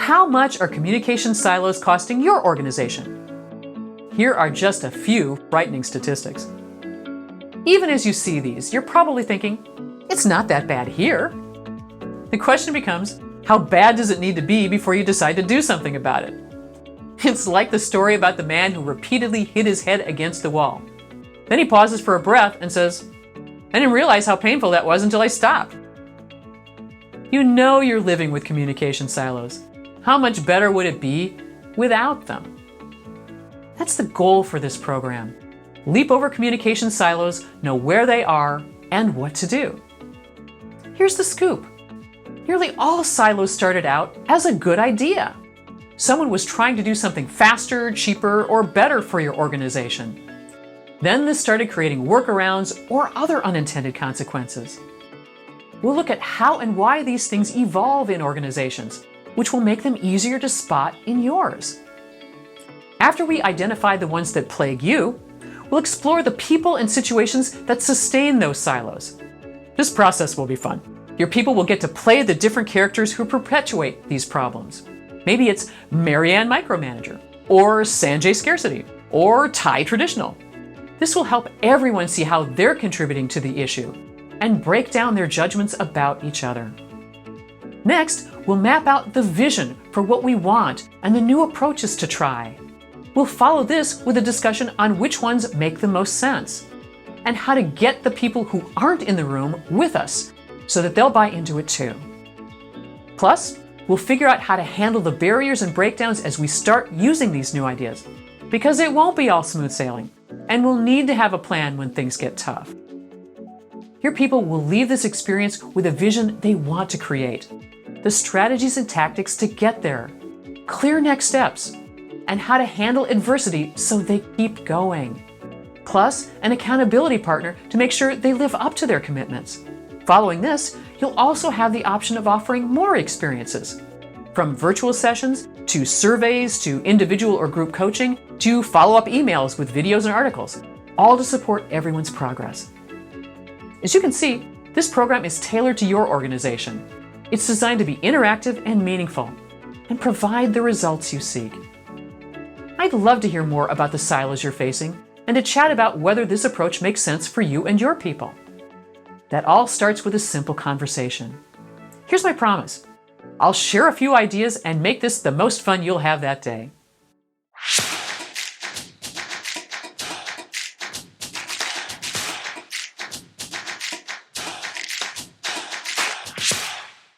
how much are communication silos costing your organization? Here are just a few frightening statistics. Even as you see these, you're probably thinking, it's not that bad here. The question becomes, how bad does it need to be before you decide to do something about it? It's like the story about the man who repeatedly hit his head against the wall. Then he pauses for a breath and says, I didn't realize how painful that was until I stopped. You know you're living with communication silos. How much better would it be without them? That's the goal for this program. Leap over communication silos, know where they are, and what to do. Here's the scoop. Nearly all silos started out as a good idea. Someone was trying to do something faster, cheaper, or better for your organization. Then this started creating workarounds or other unintended consequences. We'll look at how and why these things evolve in organizations, which will make them easier to spot in yours. After we identify the ones that plague you, we'll explore the people and situations that sustain those silos. This process will be fun. Your people will get to play the different characters who perpetuate these problems. Maybe it's Marianne Micromanager, or Sanjay Scarcity, or Thai Traditional. This will help everyone see how they're contributing to the issue and break down their judgments about each other. Next, we'll map out the vision for what we want and the new approaches to try. We'll follow this with a discussion on which ones make the most sense and how to get the people who aren't in the room with us so that they'll buy into it too. Plus, we'll figure out how to handle the barriers and breakdowns as we start using these new ideas, because it won't be all smooth sailing, and we'll need to have a plan when things get tough. Your people will leave this experience with a vision they want to create, the strategies and tactics to get there, clear next steps, and how to handle adversity so they keep going. Plus, an accountability partner to make sure they live up to their commitments. Following this, you'll also have the option of offering more experiences, from virtual sessions to surveys to individual or group coaching to follow-up emails with videos and articles, all to support everyone's progress. As you can see, this program is tailored to your organization. It's designed to be interactive and meaningful and provide the results you seek. I'd love to hear more about the silos you're facing and to chat about whether this approach makes sense for you and your people. That all starts with a simple conversation. Here's my promise. I'll share a few ideas and make this the most fun you'll have that day.